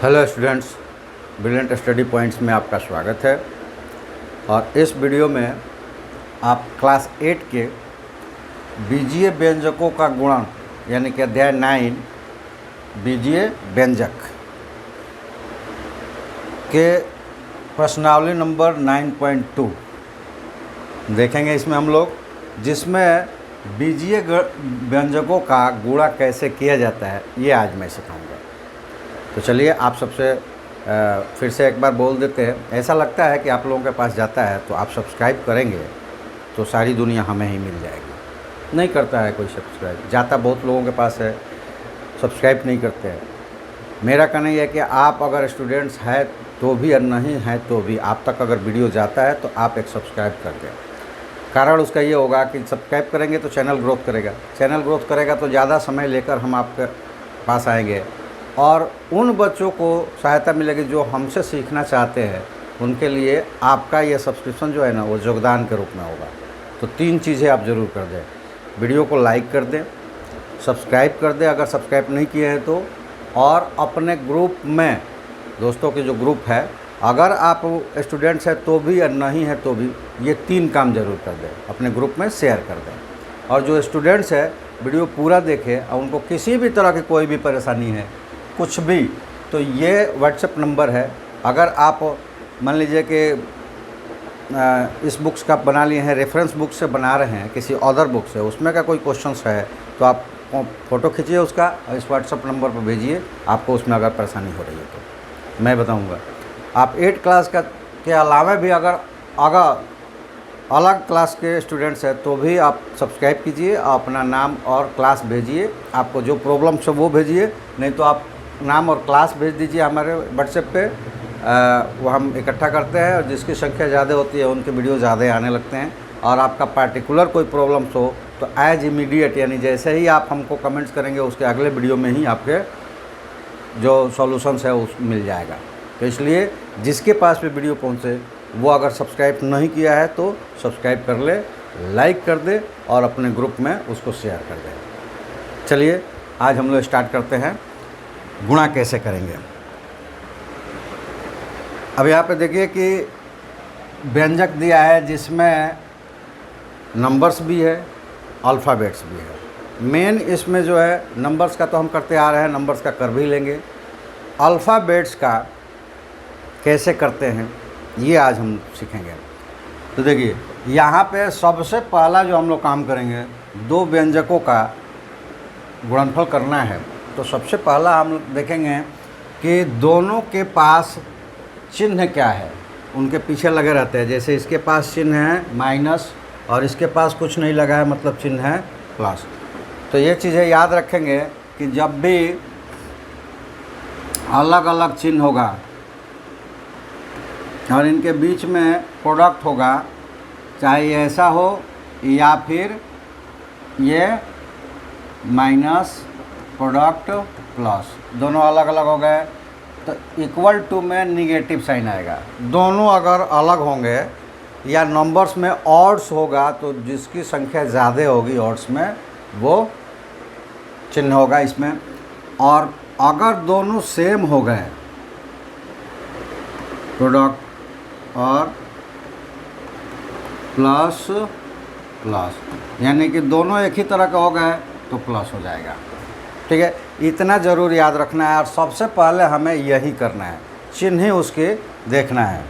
Hello students, brilliant study points में आपका स्वागत है। और इस वीडियो में आप क्लास 8 के बीजीय व्यंजकों का गुणन यानी कि अध्याय 9 बीजीय व्यंजक के प्रश्नावली नंबर 9.2 देखेंगे। इसमें हम लोग जिसमें बीजीय व्यंजकों का गुणा कैसे किया जाता है ये आज मैं सिखाऊंगा। तो चलिए आप सबसे फिर से एक बार बोल देते हैं। ऐसा लगता है कि आप लोगों के पास जाता है तो आप सब्सक्राइब करेंगे तो सारी दुनिया हमें ही मिल जाएगी। नहीं करता है कोई सब्सक्राइब, जाता बहुत लोगों के पास है, सब्सक्राइब नहीं करते हैं। मेरा कहना यह है कि आप अगर स्टूडेंट्स हैं तो भी और नहीं हैं तो भी आप तक अगर वीडियो जाता है तो आप एक सब्सक्राइब कर दें। कारण उसका ये होगा कि सब्सक्राइब करेंगे तो चैनल ग्रोथ करेगा, चैनल ग्रोथ करेगा तो ज़्यादा समय लेकर हम आपके पास आएंगे और उन बच्चों को सहायता मिलेगी जो हमसे सीखना चाहते हैं। उनके लिए आपका ये सब्सक्रिप्शन जो है ना वो योगदान के रूप में होगा। तो 3 चीज़ें आप ज़रूर कर दें। वीडियो को लाइक कर दें, सब्सक्राइब कर दें अगर सब्सक्राइब नहीं किए हैं तो, और अपने ग्रुप में दोस्तों के जो ग्रुप है, अगर आप स्टूडेंट्स हैं तो भी और नहीं है तो भी ये 3 काम ज़रूर कर दें, अपने ग्रुप में शेयर कर दें। और जो स्टूडेंट्स है वीडियो पूरा देखें और उनको किसी भी तरह की कोई भी परेशानी है कुछ भी, तो ये व्हाट्सएप नंबर है। अगर आप मान लीजिए कि इस बुक्स का बना लिए हैं, रेफरेंस बुक से बना रहे हैं, किसी अदर बुक से, उसमें का कोई क्वेश्चंस है तो आप फ़ोटो खींचिए उसका और इस व्हाट्सएप नंबर पर भेजिए। आपको उसमें अगर परेशानी हो रही है तो मैं बताऊंगा। आप 8 क्लास का के अलावा भी अगर अलग क्लास के स्टूडेंट्स हैं तो भी आप सब्सक्राइब कीजिए, अपना नाम और क्लास भेजिए। आपको जो प्रॉब्लम्स है वो भेजिए, नहीं तो आप नाम और क्लास भेज दीजिए हमारे व्हाट्सएप पे। वो हम इकट्ठा करते हैं और जिसकी संख्या ज़्यादा होती है उनके वीडियो ज़्यादा आने लगते हैं। और आपका पार्टिकुलर कोई प्रॉब्लम्स हो तो एज इमीडिएट यानी जैसे ही आप हमको कमेंट्स करेंगे उसके अगले वीडियो में ही आपके जो सॉल्यूशंस है उस मिल जाएगा। तो इसलिए जिसके पास भी वीडियो पहुँचे वो अगर सब्सक्राइब नहीं किया है तो सब्सक्राइब कर ले, लाइक कर दे और अपने ग्रुप में उसको शेयर कर दे। चलिए आज हम लोग स्टार्ट करते हैं, गुणा कैसे करेंगे। अब यहाँ पे देखिए कि व्यंजक दिया है जिसमें नंबर्स भी है, अल्फ़ाबेट्स भी है। मेन इसमें जो है नंबर्स का तो हम करते आ रहे हैं, नंबर्स का कर भी लेंगे। अल्फ़ाबेट्स का कैसे करते हैं ये आज हम सीखेंगे। तो देखिए यहाँ पे सबसे पहला जो हम लोग काम करेंगे, 2 व्यंजकों का गुणनफल करना है। तो सबसे पहला हम देखेंगे कि दोनों के पास चिन्ह क्या है, उनके पीछे लगे रहते हैं। जैसे इसके पास चिन्ह है माइनस और इसके पास कुछ नहीं लगा है, मतलब चिन्ह है प्लस। तो ये चीज़ें याद रखेंगे कि जब भी अलग अलग चिन्ह होगा और इनके बीच में प्रोडक्ट होगा, चाहे ये ऐसा हो या फिर ये माइनस प्रोडक्ट प्लस, दोनों अलग अलग हो गए तो इक्वल टू में निगेटिव साइन आएगा। दोनों अगर अलग होंगे या नंबर्स में ऑड्स होगा तो जिसकी संख्या ज़्यादा होगी ऑड्स में वो चिन्ह होगा इसमें। और अगर दोनों सेम हो गए, प्रोडक्ट और प्लस प्लस, यानी कि दोनों एक ही तरह का हो गए तो प्लस हो जाएगा। ठीक है, इतना ज़रूर याद रखना है और सबसे पहले हमें यही करना है, चिन्ह ही उसके देखना है।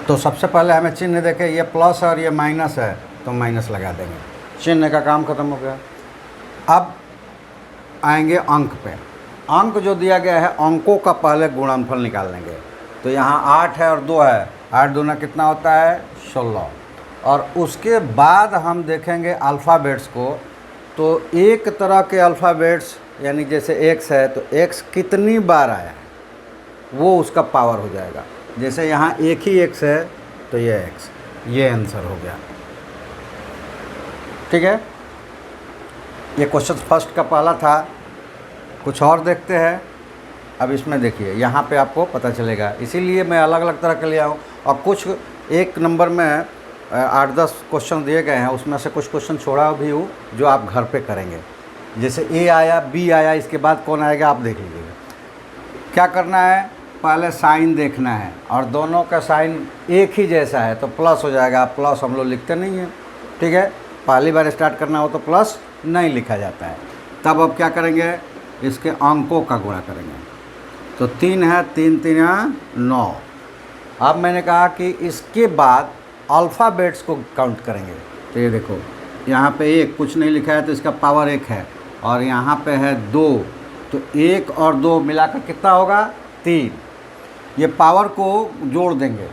तो सबसे पहले हमें चिन्ह देखें, ये प्लस और ये माइनस है तो माइनस लगा देंगे, चिन्ह का काम ख़त्म हो गया। अब आएंगे अंक पे। अंक जो दिया गया है, अंकों का पहले गुणनफल निकाल लेंगे। तो यहाँ 8 है और 2 है, 8 दूना कितना होता है 16। और उसके बाद हम देखेंगे अल्फ़ाबेट्स को। तो एक तरह के अल्फ़ाबेट्स यानी जैसे x है तो x कितनी बार आया है वो उसका पावर हो जाएगा। जैसे यहाँ एक ही x है तो ये x, ये आंसर हो गया। ठीक है, ये क्वेश्चन फर्स्ट का पहला था। कुछ और देखते हैं। अब इसमें देखिए यहाँ पे आपको पता चलेगा, इसीलिए मैं अलग अलग तरह के ले आऊँ। और कुछ एक नंबर में 8-10 क्वेश्चन दिए गए हैं, उसमें से कुछ क्वेश्चन छोड़ा भी हूँ जो आप घर पे करेंगे। जैसे ए आया, बी आया, इसके बाद कौन आएगा आप देख लीजिएगा। क्या करना है, पहले साइन देखना है और दोनों का साइन एक ही जैसा है तो प्लस हो जाएगा। प्लस हम लोग लिखते नहीं हैं, ठीक है, पहली बार स्टार्ट करना हो तो प्लस नहीं लिखा जाता है। तब अब क्या करेंगे, इसके अंकों का गुणा करेंगे। तो 3 है, 3 3 9। अब मैंने कहा कि इसके बाद अल्फ़ाबेट्स को काउंट करेंगे। तो ये देखो यहाँ पे 1 कुछ नहीं लिखा है तो इसका पावर 1 है, और यहाँ पे है 2, तो 1 और 2 मिलाकर कितना होगा, 3। ये पावर को जोड़ देंगे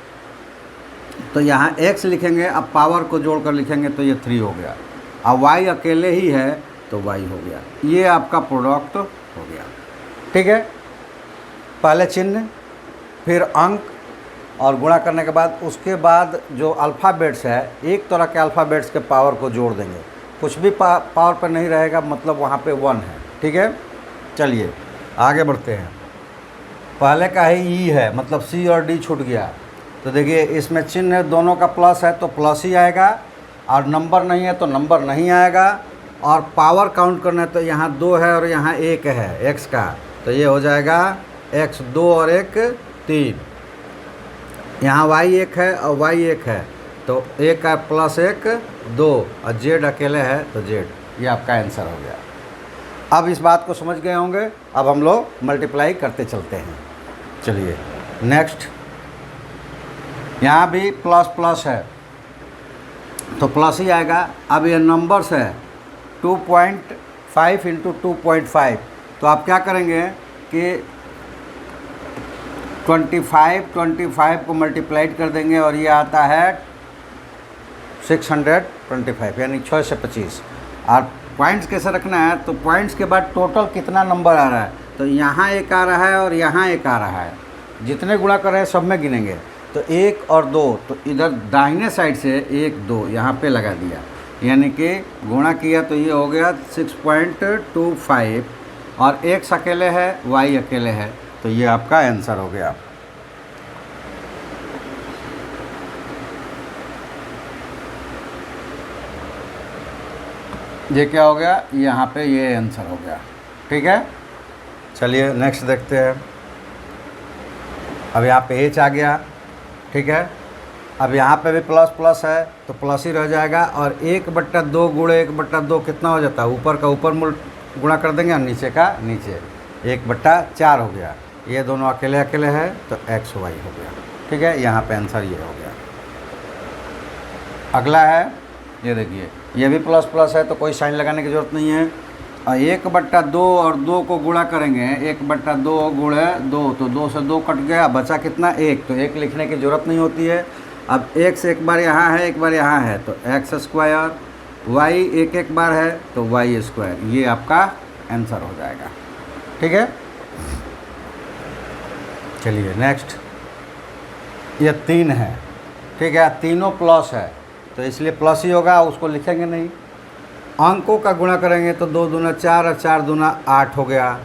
तो यहाँ x लिखेंगे, अब पावर को जोड़कर लिखेंगे तो ये 3 हो गया। अब y अकेले ही है तो y हो गया। ये आपका प्रोडक्ट हो गया, ठीक है। पहले चिन्ह, फिर अंक और गुणा करने के बाद उसके बाद जो अल्फ़ाबेट्स है, एक तरह के अल्फ़ाबेट्स के पावर को जोड़ देंगे। कुछ भी पावर पर नहीं रहेगा, मतलब वहाँ पे 1 है, ठीक है। चलिए आगे बढ़ते हैं। पहले का ही ई है, मतलब सी और डी छूट गया। तो देखिए इसमें चिन्ह दोनों का प्लस है तो प्लस ही आएगा, और नंबर नहीं है तो नंबर नहीं आएगा। और पावर काउंट करना है तो यहाँ 2 है और यहाँ 1 है x का, तो ये हो जाएगा x 2 और 1 3। यहाँ y 1 है और y 1 है तो 1 का प्लस 1 2, और z अकेले है तो z। ये आपका आंसर हो गया। अब इस बात को समझ गए होंगे। अब हम लोग मल्टीप्लाई करते चलते हैं। चलिए नेक्स्ट, यहाँ भी प्लस प्लस है तो प्लस ही आएगा। अब ये नंबर्स है 2.5 इंटू 2.5, तो आप क्या करेंगे कि 25 को मल्टीप्लाइड कर देंगे और ये आता है 625, यानी 6 से 25। और पॉइंट्स कैसे रखना है, तो पॉइंट्स के बाद टोटल कितना नंबर आ रहा है, तो यहाँ 1 आ रहा है और यहाँ 1 आ रहा है। जितने गुणा कर रहे हैं सब में गिनेंगे। तो 1 और 2, तो इधर दाहिने साइड से 1 2 यहाँ पे लगा दिया, यानी कि गुणा किया तो ये हो गया 6.25, और x अकेले है y अकेले है, तो ये आपका आंसर हो गया। ये क्या हो गया, यहाँ पे ये आंसर हो गया, ठीक है। चलिए नेक्स्ट देखते हैं। अब यहाँ पे h आ गया, ठीक है। अब यहाँ पे भी प्लस प्लस है तो प्लस ही रह जाएगा, और 1/2 गुणे 1/2 कितना हो जाता है, ऊपर का ऊपर गुणा कर देंगे और नीचे का नीचे, 1/4 हो गया। ये दोनों अकेले अकेले है तो x y हो गया, ठीक है। यहाँ पे आंसर ये हो गया। अगला है, ये देखिए ये भी प्लस प्लस है तो कोई साइन लगाने की ज़रूरत नहीं है। और 1/2 और 2 को गुणा करेंगे, 1/2 गुणे 2, तो 2 से 2 कट गया, बचा कितना 1, तो 1 लिखने की ज़रूरत नहीं होती है। अब x एक बार यहाँ है एक बार यहाँ है तो x², y एक बार है तो y²। ये आपका आंसर हो जाएगा, ठीक है। चलिए नेक्स्ट, ये 3 है, ठीक है, तीनों प्लस है तो इसलिए प्लस ही होगा, उसको लिखेंगे नहीं। अंकों का गुणा करेंगे तो 2 दूना 4 और 4 दूना 8 हो गया।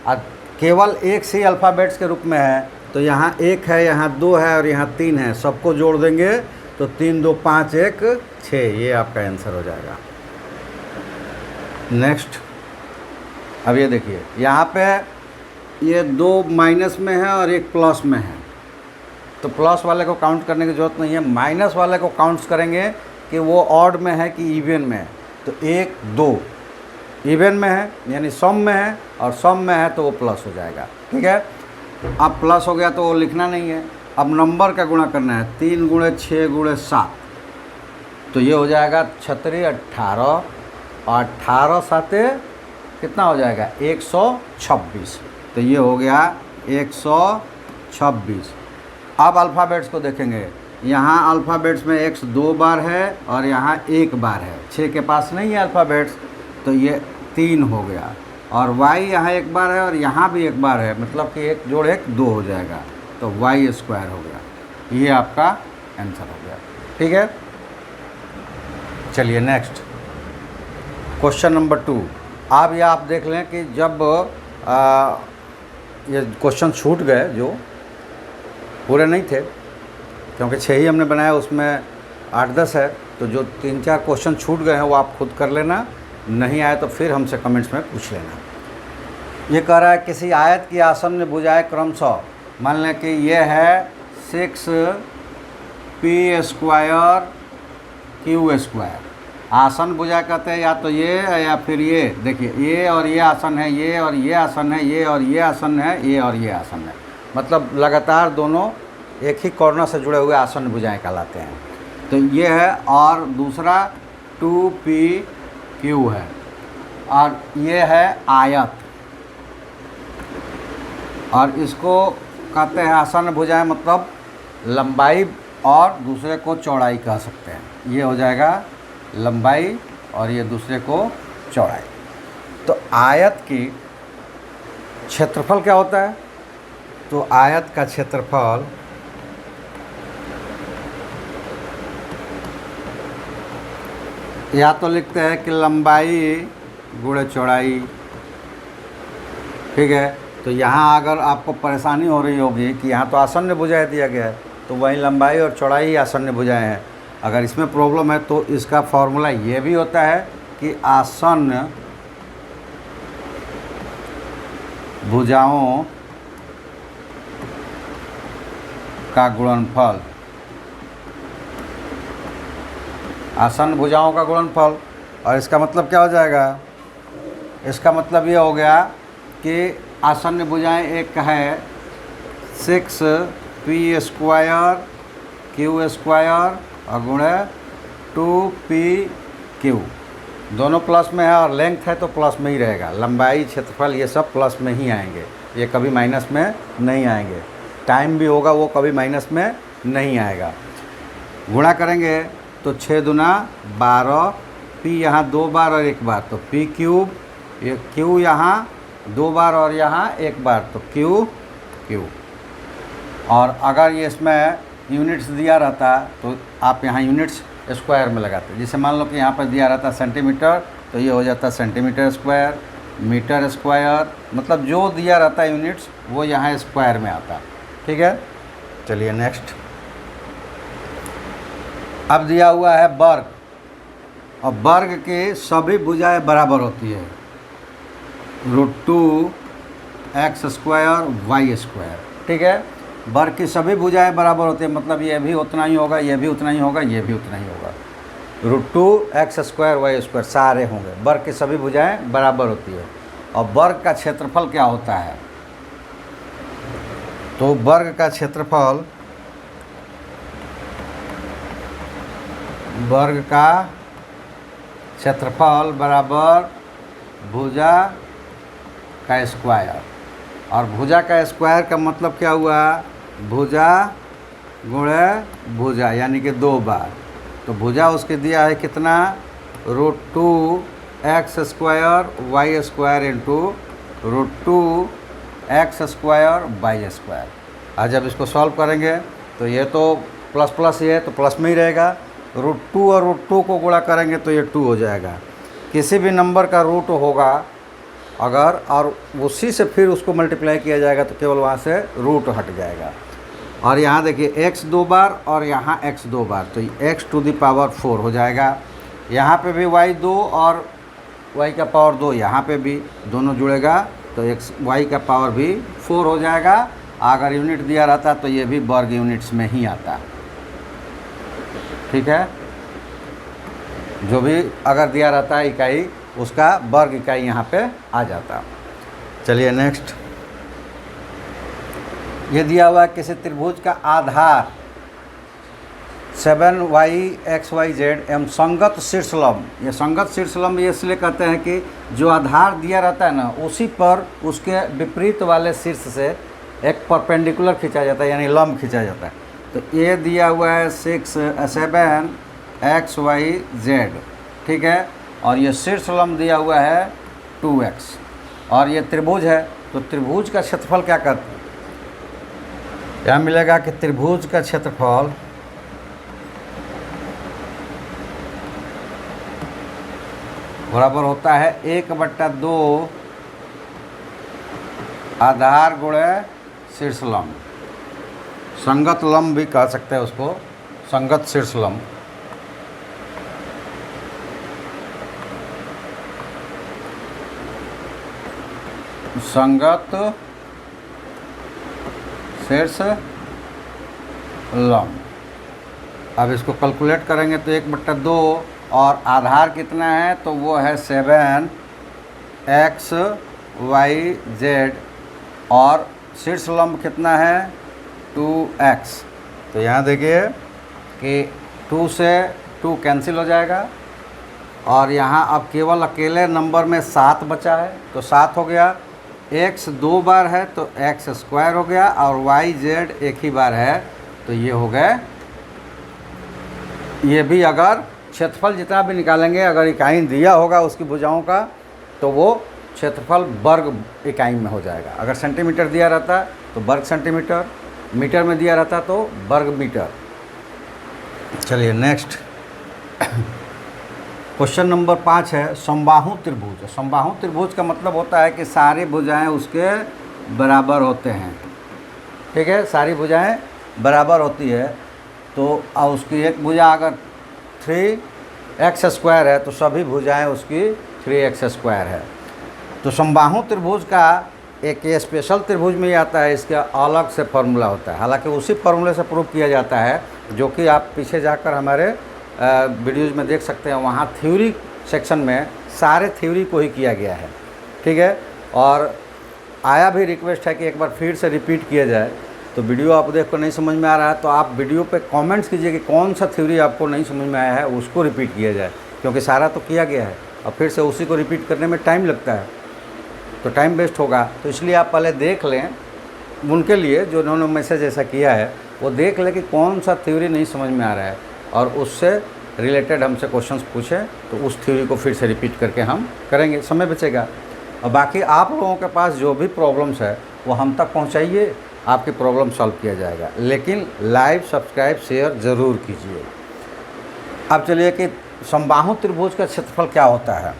और केवल एक से अल्फ़ाबेट्स के रूप में है तो यहाँ 1 है, यहाँ 2 है और यहाँ 3 है, सबको जोड़ देंगे तो 3 2 5 1 6, ये आपका आंसर हो जाएगा। नेक्स्ट, अब ये देखिए यहाँ पे ये 2 माइनस में है और 1 प्लस में है, तो प्लस वाले को काउंट करने की ज़रूरत नहीं है। माइनस वाले को काउंट्स करेंगे कि वो ऑड में है कि इवन में है। तो 1 2 इवन में है यानी सम में है, और सम में है तो वो प्लस हो जाएगा, ठीक है। अब प्लस हो गया तो वो लिखना नहीं है। अब नंबर का गुणा करना है, 3 गुणे 6 गुणे 7, तो ये हो जाएगा 36 18, और 18 साथे कितना हो जाएगा 126, तो ये हो गया 126। अब अल्फ़ाबेट्स को देखेंगे, यहाँ अल्फ़ाबेट्स में x 2 बार है और यहाँ 1 बार है, 6 के पास नहीं है अल्फ़ाबेट्स तो ये 3 हो गया। और y यहाँ 1 बार है और यहाँ भी 1 बार है, मतलब कि 1 जोड़ 1 2 हो जाएगा, तो y² हो गया। ये आपका आंसर हो गया, ठीक है। चलिए नेक्स्ट, क्वेश्चन नंबर 2। अब ये आप देख लें कि जब ये क्वेश्चन छूट गए, जो पूरे नहीं थे, क्योंकि 6 ही हमने बनाया, उसमें 8-10 है, तो जो 3-4 क्वेश्चन छूट गए हैं वो आप खुद कर लेना, नहीं आए तो फिर हमसे कमेंट्स में पूछ लेना। ये कह रहा है किसी आयत की आसन्न भुजाएं क्रमशः, मान लें कि ये है 6p² q²। आसन भुजा कहते हैं या तो ये या फिर ये, देखिए ये और ये आसन है, ये और ये आसन है, ये और ये आसन है, ये और ये आसन है, मतलब लगातार दोनों एक ही कॉर्नर से जुड़े हुए आसन भुजाएं कहलाते हैं। तो ये है, और दूसरा 2pq है, और ये है आयत, और इसको कहते हैं आसन भुजाएं, मतलब लंबाई और दूसरे को चौड़ाई कह सकते हैं। ये हो जाएगा लंबाई और ये दूसरे को चौड़ाई। तो आयत की क्षेत्रफल क्या होता है? तो आयत का क्षेत्रफल या तो लिखते हैं कि लंबाई गुणे चौड़ाई, ठीक है। तो यहाँ अगर आपको परेशानी हो रही होगी कि यहाँ तो आसन्न भुजाएं दिया गया है, तो वहीं लंबाई और चौड़ाई आसन्न भुजाएं हैं। अगर इसमें प्रॉब्लम है तो इसका फॉर्मूला ये भी होता है कि आसन्न भुजाओं का गुणनफल, आसन्न भुजाओं का गुणनफल। और इसका मतलब क्या हो जाएगा? इसका मतलब ये हो गया कि आसन्न भुजाएं एक है 6p² q² और गुणे 2pq, दोनों प्लस में है, और लेंथ है तो प्लस में ही रहेगा। लंबाई, क्षेत्रफल ये सब प्लस में ही आएंगे, ये कभी माइनस में नहीं आएंगे। टाइम भी होगा वो कभी माइनस में नहीं आएगा। गुणा करेंगे तो 6 दूना 12, p यहाँ 2 बार और 1 बार, तो p³, ये q यहाँ 2 बार और यहाँ 1 बार, तो q। और अगर ये इसमें यूनिट्स दिया रहता तो आप यहाँ यूनिट्स स्क्वायर में लगाते। जैसे मान लो कि यहाँ पर दिया रहता सेंटीमीटर, तो ये हो जाता सेंटीमीटर स्क्वायर, मीटर स्क्वायर, मतलब जो दिया रहता है यूनिट्स वो यहाँ स्क्वायर में आता। ठीक है, चलिए नेक्स्ट। अब दिया हुआ है वर्ग, और वर्ग के सभी भुजाएं बराबर होती है, √2x² y²। ठीक है, वर्ग की सभी भुजाएं बराबर होती है, मतलब ये भी उतना ही होगा, ये भी उतना ही होगा, ये भी उतना ही होगा। √2x² y², सारे होंगे। वर्ग की सभी भुजाएं बराबर होती है। और वर्ग का क्षेत्रफल क्या होता है? तो वर्ग का क्षेत्रफल, वर्ग का क्षेत्रफल बराबर भुजा का स्क्वायर। और भुजा का स्क्वायर का मतलब क्या हुआ? भुजा गुणे भुजा, यानी कि 2 बार। तो भुजा उसके दिया है कितना? √2x² y² into √2x² y²। आज जब इसको सॉल्व करेंगे तो ये तो प्लस प्लस ही है, तो प्लस में ही रहेगा। √2 और √2 को गुणा करेंगे तो ये 2 हो जाएगा। किसी भी नंबर का रूट होगा अगर, और उसी से फिर उसको मल्टीप्लाई किया जाएगा तो केवल वहाँ से रूट हट जाएगा। और यहाँ देखिए x 2 बार और यहाँ x 2 बार, तो x⁴ हो जाएगा। यहाँ पे भी y 2 और y का पावर 2, यहाँ पे भी दोनों जुड़ेगा तो y का पावर भी 4 हो जाएगा। अगर यूनिट दिया रहता तो ये भी वर्ग यूनिट्स में ही आता। ठीक है, जो भी अगर दिया रहता है इकाई, उसका वर्ग इकाई यहाँ पे आ जाता। चलिए नेक्स्ट। ये दिया हुआ है किसी त्रिभुज का आधार 7yxyz एवं संगत शीर्षलंब। ये संगत शीर्षलंब ये इसलिए कहते हैं कि जो आधार दिया रहता है ना, उसी पर उसके विपरीत वाले शीर्ष से एक परपेंडिकुलर खींचा जाता है, यानी लंब खींचा जाता है। तो ये दिया हुआ है 7xyz, ठीक है, और ये शीर्षलंब दिया हुआ है 2x, और ये त्रिभुज है। तो त्रिभुज का क्षेत्रफल क्या करते हैं? यहाँ मिलेगा कि त्रिभुज का क्षेत्रफल बराबर होता है 1/2 आधार गुणे शीर्षलंब। संगत लंब भी कह सकते हैं उसको, संगत शीर्षलंब। संगत शीर्ष लंब। अब इसको कैलकुलेट करेंगे तो 1/2 और आधार कितना है, तो वो है 7xyz और शीर्ष लंब कितना है 2x। तो यहाँ देखिए कि 2 से 2 कैंसिल हो जाएगा और यहाँ अब केवल अकेले नंबर में 7 बचा है, तो 7 हो गया। x 2 बार है तो x स्क्वायर हो गया और yz एक ही बार है, तो ये हो गए। ये भी अगर क्षेत्रफल जितना भी निकालेंगे, अगर इकाई दिया होगा उसकी भुजाओं का, तो वो क्षेत्रफल वर्ग इकाई में हो जाएगा। अगर सेंटीमीटर दिया रहता तो वर्ग सेंटीमीटर, मीटर में दिया रहता तो वर्ग मीटर। चलिए नेक्स्ट क्वेश्चन नंबर 5 है समबाहु त्रिभुज। समबाहु त्रिभुज का मतलब होता है कि सारी भुजाएं उसके बराबर होते हैं। ठीक है, सारी भुजाएं बराबर होती है। तो उसकी एक भुजा अगर 3x स्क्वायर है तो सभी भुजाएं उसकी 3x स्क्वायर है। तो समबाहु त्रिभुज का एक ये स्पेशल त्रिभुज में ही आता है, इसका अलग से फार्मूला होता है। हालांकि उसी फार्मूले से प्रूव किया जाता है, जो कि आप पीछे जाकर हमारे वीडियोज़ में देख सकते हैं। वहाँ थ्योरी सेक्शन में सारे थ्योरी को ही किया गया है। ठीक है, और आया भी रिक्वेस्ट है कि एक बार फिर से रिपीट किया जाए। तो वीडियो आप देख कर नहीं समझ में आ रहा है तो आप वीडियो पे कमेंट्स कीजिए कि कौन सा थ्योरी आपको नहीं समझ में आया है, उसको रिपीट किया जाए, क्योंकि सारा तो किया गया है और फिर से उसी को रिपीट करने में टाइम लगता है, तो टाइम वेस्ट होगा। तो इसलिए आप पहले देख लें, उनके लिए जो उन्होंने मैसेज ऐसा किया है वो देख लें कि कौन सा थ्योरी नहीं समझ में आ रहा है और उससे रिलेटेड हमसे क्वेश्चंस पूछें, तो उस थ्योरी को फिर से रिपीट करके हम करेंगे, समय बचेगा। और बाकी आप लोगों के पास जो भी प्रॉब्लम्स है वो हम तक पहुंचाइए, आपकी प्रॉब्लम सॉल्व किया जाएगा। लेकिन लाइव सब्सक्राइब शेयर ज़रूर कीजिए। अब चलिए कि समबाहु त्रिभुज का क्षेत्रफल क्या होता है।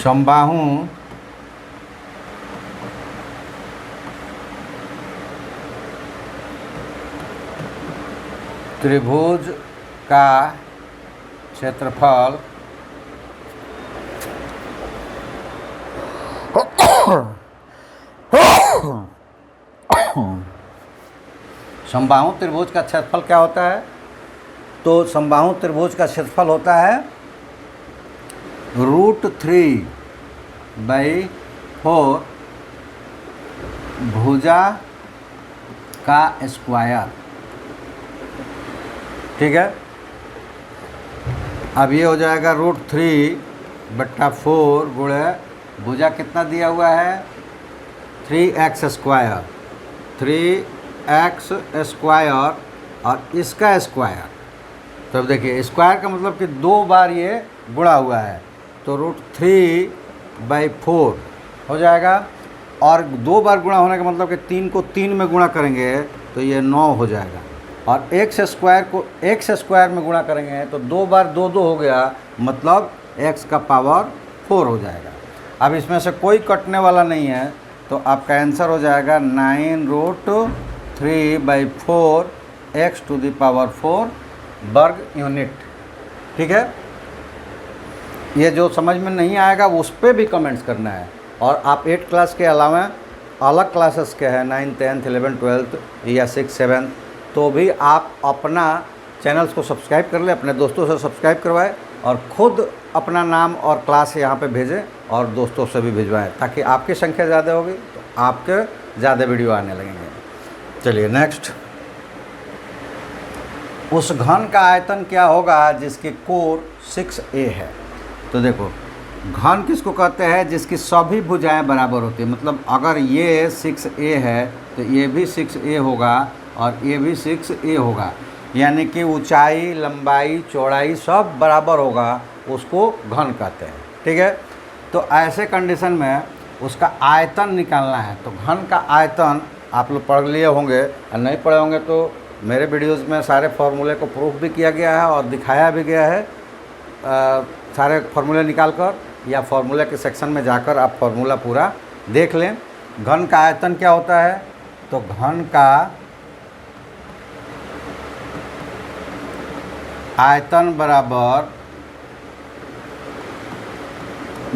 समबाहु त्रिभुज का क्षेत्रफल समबाहु त्रिभुज का क्षेत्रफल क्या होता है, तो समबाहु त्रिभुज का क्षेत्रफल होता है √3/4 भुजा का स्क्वायर। ठीक है, अब ये हो जाएगा √3/4 गुणे भुजा कितना दिया हुआ है 3x स्क्वायर, 3x स्क्वायर और इसका स्क्वायर। तो अब देखिए स्क्वायर का मतलब कि 2 बार ये गुणा हुआ है, तो √3/4 हो जाएगा। और 2 बार गुणा होने का मतलब कि 3 को 3 में गुणा करेंगे तो ये 9 हो जाएगा। और x स्क्वायर को x स्क्वायर में गुणा करेंगे तो 2 बार 2 2 हो गया, मतलब x का पावर 4 हो जाएगा। अब इसमें से कोई कटने वाला नहीं है, तो आपका आंसर हो जाएगा 9√3/4 x⁴ वर्ग यूनिट। ठीक है, ये जो समझ में नहीं आएगा उस पर भी कमेंट्स करना है। और आप 8 क्लास के अलावा अलग क्लासेस के हैं 9th 10th 11th 12th या 6th 7th, तो भी आप अपना चैनल्स को सब्सक्राइब कर लें, अपने दोस्तों से सब्सक्राइब करवाएं और ख़ुद अपना नाम और क्लास यहाँ पे भेजें और दोस्तों से भी भिजवाएं, ताकि आपकी संख्या ज़्यादा होगी तो आपके ज़्यादा वीडियो आने लगेंगे। चलिए नेक्स्ट, उस घन का आयतन क्या होगा जिसकी कोण 6a है। तो देखो घन किसको कहते हैं, जिसकी सभी भुजाएं बराबर होती है। मतलब अगर ये 6a है तो ये भी 6a होगा और ये भी 6a होगा, यानी कि ऊंचाई लंबाई चौड़ाई सब बराबर होगा, उसको घन कहते हैं। ठीक है, तो ऐसे कंडीशन में उसका आयतन निकालना है। तो घन का आयतन आप लोग पढ़ लिए होंगे, और नहीं पढ़े होंगे तो मेरे वीडियोज़ में सारे फार्मूले को प्रूफ भी किया गया है और दिखाया भी गया है। सारे फार्मूले निकाल कर या फार्मूले के सेक्शन में जाकर आप फार्मूला पूरा देख लें। घन का आयतन क्या होता है, तो घन का आयतन बराबर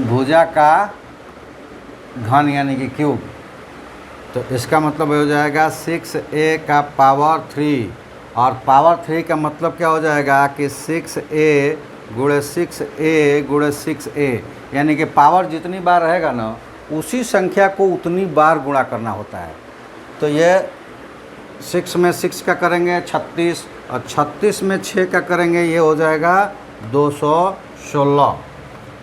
भुजा का घन यानी कि क्यूब। तो इसका मतलब हो जाएगा 6a का पावर 3, और पावर 3 का मतलब क्या हो जाएगा कि 6a गुणे 6a गुणे 6a, यानी कि पावर जितनी बार रहेगा ना उसी संख्या को उतनी बार गुणा करना होता है। तो ये 6 में 6 का करेंगे 36, और 36 में 6 का करेंगे ये हो जाएगा 216,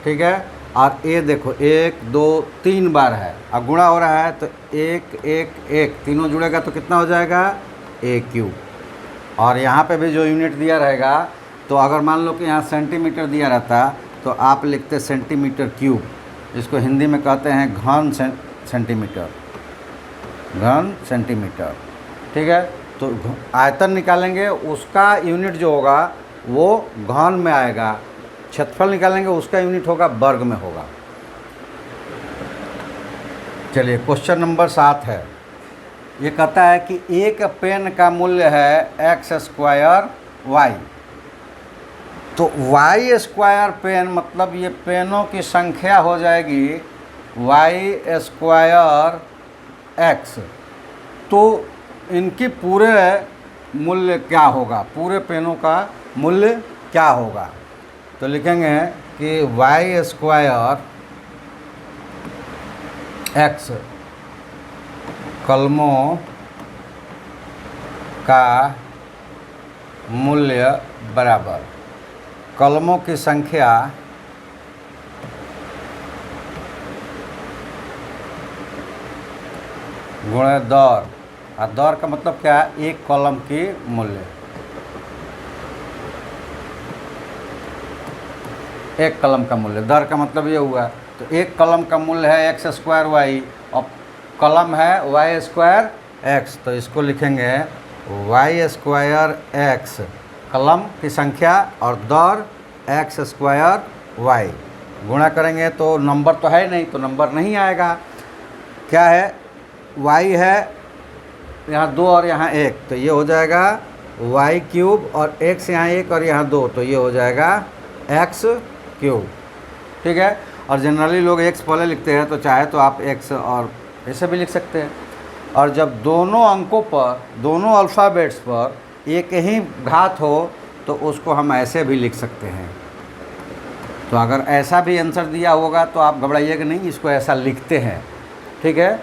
ठीक है। और ये देखो 1 2 3 बार है, अब गुणा हो रहा है तो 1 1 1 तीनों जुड़ेगा तो कितना हो जाएगा a क्यूब। और यहाँ पे भी जो यूनिट दिया रहेगा, तो अगर मान लो कि यहाँ सेंटीमीटर दिया रहता तो आप लिखते सेंटीमीटर क्यूब, इसको हिंदी में कहते हैं घन सेंटीमीटर, घन सेंटीमीटर, ठीक है। तो आयतन निकालेंगे उसका यूनिट जो होगा वो घन में आएगा, क्षेत्रफल निकालेंगे उसका यूनिट होगा वर्ग में होगा। चलिए क्वेश्चन नंबर 7 है। ये कहता है कि एक पेन का मूल्य है x² y। तो y² पेन मतलब ये पेनों की संख्या हो जाएगी y² x। तो इनकी पूरे मूल्य क्या होगा, पूरे पेनों का मूल्य क्या होगा? तो लिखेंगे कि y² x कलमों का मूल्य बराबर कलमों की संख्या गुणे दर, और दर का मतलब क्या है, एक कलम की मूल्य, एक कलम का मूल्य। दर का मतलब ये हुआ, तो एक कलम का मूल्य है x² y और कलम है y² x। तो इसको लिखेंगे y² x कलम की संख्या और दर x² y। गुणा करेंगे तो नंबर तो है नहीं, तो नंबर नहीं आएगा। क्या है, y है यहाँ 2 और यहाँ 1, तो ये हो जाएगा y³ और x यहाँ 1 और यहाँ 2, तो ये हो जाएगा x³, ठीक है। और जनरली लोग x पहले लिखते हैं, तो चाहे तो आप x और ऐसे भी लिख सकते हैं। और जब दोनों अंकों पर, दोनों अल्फ़ाबेट्स पर एक ही घात हो तो उसको हम ऐसे भी लिख सकते हैं। तो अगर ऐसा भी आंसर दिया होगा तो आप घबराइएगा नहीं, इसको ऐसा लिखते हैं, ठीक है।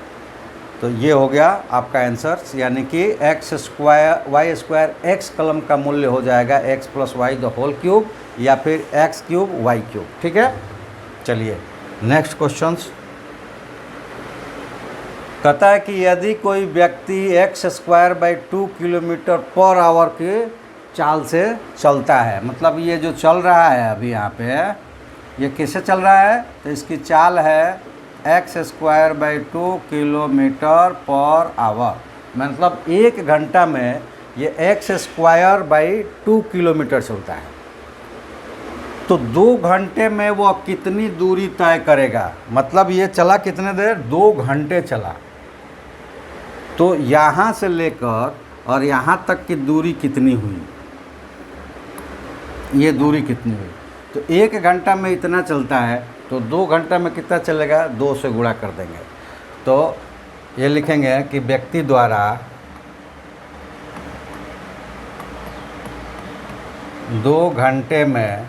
तो ये हो गया आपका आंसर, यानी कि y² x कलम का मूल्य हो जाएगा x + y the whole cube या फिर x³ y³, ठीक है। चलिए नेक्स्ट क्वेश्चंस। कहता है कि यदि कोई व्यक्ति x² 2 किलोमीटर पर आवर की चाल से चलता है, मतलब ये जो चल रहा है अभी यहाँ पे, ये किससे चल रहा है, तो इसकी चाल है x² 2 किलोमीटर पर आवर, मतलब 1 घंटा में ये x² 2 किलोमीटर चलता है। तो 2 घंटे में वो कितनी दूरी तय करेगा, मतलब ये चला कितने देर, 2 घंटे चला। तो यहाँ से लेकर और यहाँ तक की दूरी कितनी हुई, ये दूरी कितनी हुई। तो 1 घंटा में इतना चलता है, तो 2 घंटा में कितना चलेगा, 2 से गुणा कर देंगे। तो ये लिखेंगे कि व्यक्ति द्वारा 2 घंटे में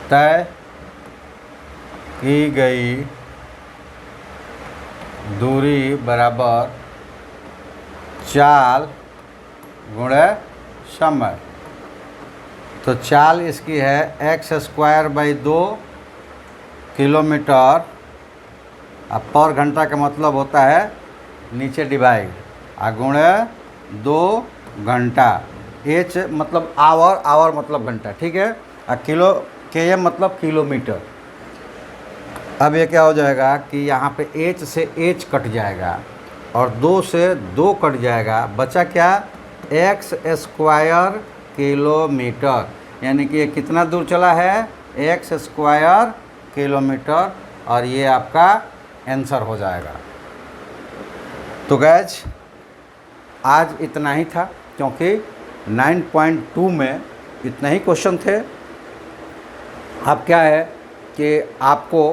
तय की गई दूरी बराबर चाल गुणे समय। तो चाल इसकी है x² 2 किलोमीटर, अब पर घंटा का मतलब होता है नीचे डिवाइड, गुणे 2 घंटा, h मतलब आवर, आवर मतलब घंटा, ठीक है। किलो km मतलब किलोमीटर। अब ये क्या हो जाएगा कि यहाँ पे h से h कट जाएगा और 2 से 2 कट जाएगा, बचा क्या, x² किलोमीटर, यानी कि ये कितना दूर चला है, x² किलोमीटर, और ये आपका आंसर हो जाएगा। तो गैज आज इतना ही था, क्योंकि 9.2 में इतना ही क्वेश्चन थे। अब क्या है कि आपको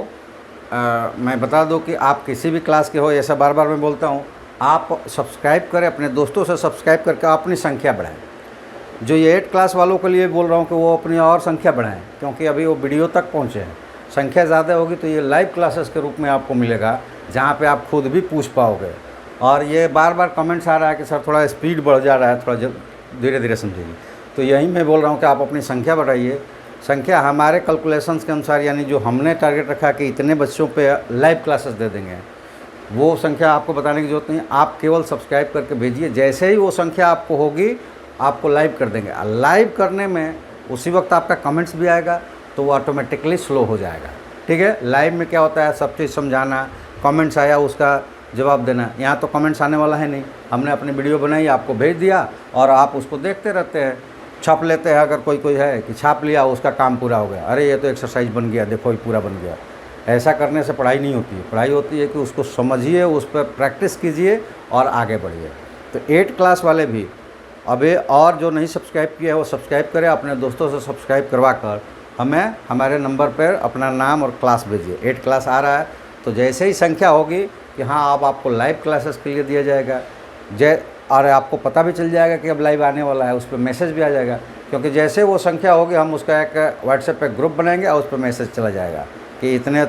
मैं बता दूं कि आप किसी भी क्लास के हो, ऐसा बार बार मैं बोलता हूं, आप सब्सक्राइब करें, अपने दोस्तों से सब्सक्राइब करके अपनी संख्या बढ़ाएं। जो ये 8 क्लास वालों के लिए बोल रहा हूं कि वो अपनी और संख्या बढ़ाएं, क्योंकि अभी वो वीडियो तक पहुँचे हैं। संख्या ज़्यादा होगी तो ये लाइव क्लासेस के रूप में आपको मिलेगा, जहाँ पे आप खुद भी पूछ पाओगे। और ये बार बार कमेंट्स आ रहा है कि सर थोड़ा स्पीड बढ़ जा रहा है, थोड़ा धीरे धीरे समझिए। तो यही मैं बोल रहा हूँ कि आप अपनी संख्या बढ़ाइए। संख्या हमारे कैलकुलेशंस के अनुसार, यानी जो हमने टारगेट रखा कि इतने बच्चों पे लाइव क्लासेस दे देंगे, वो संख्या आपको बताने की ज़रूरत नहीं। आप केवल सब्सक्राइब करके भेजिए, जैसे ही वो संख्या आपको होगी आपको लाइव कर देंगे। लाइव करने में उसी वक्त आपका कमेंट्स भी आएगा, तो वो ऑटोमेटिकली स्लो हो जाएगा। ठीक है, लाइव में क्या होता है, सब चीज़ समझाना, कमेंट्स आया उसका जवाब देना। यहाँ तो कमेंट्स आने वाला है नहीं, हमने अपनी वीडियो बनाई, आपको भेज दिया और आप उसको देखते रहते हैं, छाप लेते हैं। अगर कोई है कि छाप लिया, उसका काम पूरा हो गया, अरे ये तो एक्सरसाइज बन गया, देखो ये पूरा बन गया। ऐसा करने से पढ़ाई नहीं होती है। पढ़ाई होती है कि उसको समझिए, उस पर प्रैक्टिस कीजिए और आगे बढ़िए। तो 8 क्लास वाले भी अभी, और जो नहीं सब्सक्राइब किया है वो सब्सक्राइब करें, अपने दोस्तों से सब्सक्राइब करवा कर हमें हमारे नंबर पर अपना नाम और क्लास भेजिए। 8 क्लास आ रहा है, तो जैसे ही संख्या होगी कि हाँ अब आपको लाइव क्लासेस के लिए दिया जाएगा, और आपको पता भी चल जाएगा कि अब लाइव आने वाला है, उस पर मैसेज भी आ जाएगा। क्योंकि जैसे वो संख्या होगी हम उसका एक व्हाट्सएप पे ग्रुप बनाएंगे और उस पर मैसेज चला जाएगा कि इतने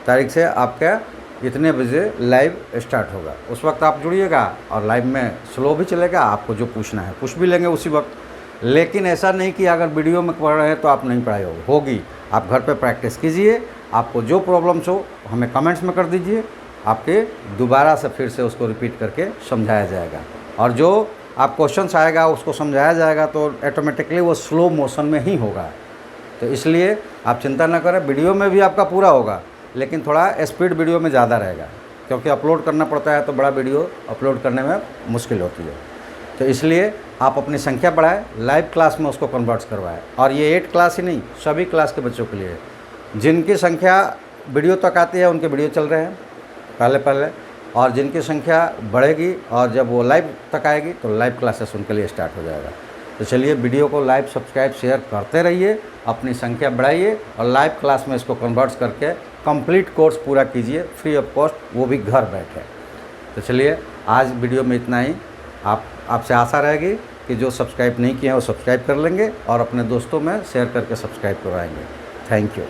तारीख से आपका इतने बजे लाइव स्टार्ट होगा। उस वक्त आप जुड़िएगा और लाइव में स्लो भी चलेगा, आपको जो पूछना है पूछ भी लेंगे उसी वक्त। लेकिन ऐसा नहीं कि अगर वीडियो में पढ़ रहे हैं तो आप नहीं पढ़ाई होगी। आप घर पे प्रैक्टिस कीजिए, आपको जो प्रॉब्लम्स हो हमें कमेंट्स में कर दीजिए, आपके दोबारा से फिर से उसको रिपीट करके समझाया जाएगा। और जो आप क्वेश्चंस आएगा उसको समझाया जाएगा, तो ऑटोमेटिकली वो स्लो मोशन में ही होगा। तो इसलिए आप चिंता ना करें, वीडियो में भी आपका पूरा होगा, लेकिन थोड़ा स्पीड वीडियो में ज़्यादा रहेगा, क्योंकि अपलोड करना पड़ता है, तो बड़ा वीडियो अपलोड करने में मुश्किल होती है। तो इसलिए आप अपनी संख्या बढ़ाएं, लाइव क्लास में उसको कन्वर्ट करवाएं। और ये 8 क्लास ही नहीं, सभी क्लास के बच्चों के लिए, जिनकी संख्या वीडियो तक आती है उनके वीडियो चल रहे हैं पहले, और जिनकी संख्या बढ़ेगी और जब वो लाइव तक आएगी तो लाइव क्लासेस उनके लिए स्टार्ट हो जाएगा। तो चलिए वीडियो को लाइव सब्सक्राइब शेयर करते रहिए, अपनी संख्या बढ़ाइए और लाइव क्लास में इसको कन्वर्ट करके कंप्लीट कोर्स पूरा कीजिए फ्री ऑफ कॉस्ट, वो भी घर बैठे। तो चलिए आज वीडियो में इतना ही। आपसे आशा रहेगी कि जो सब्सक्राइब नहीं किए हैं वो सब्सक्राइब कर लेंगे और अपने दोस्तों में शेयर करके सब्सक्राइब करवाएंगे। Thank you.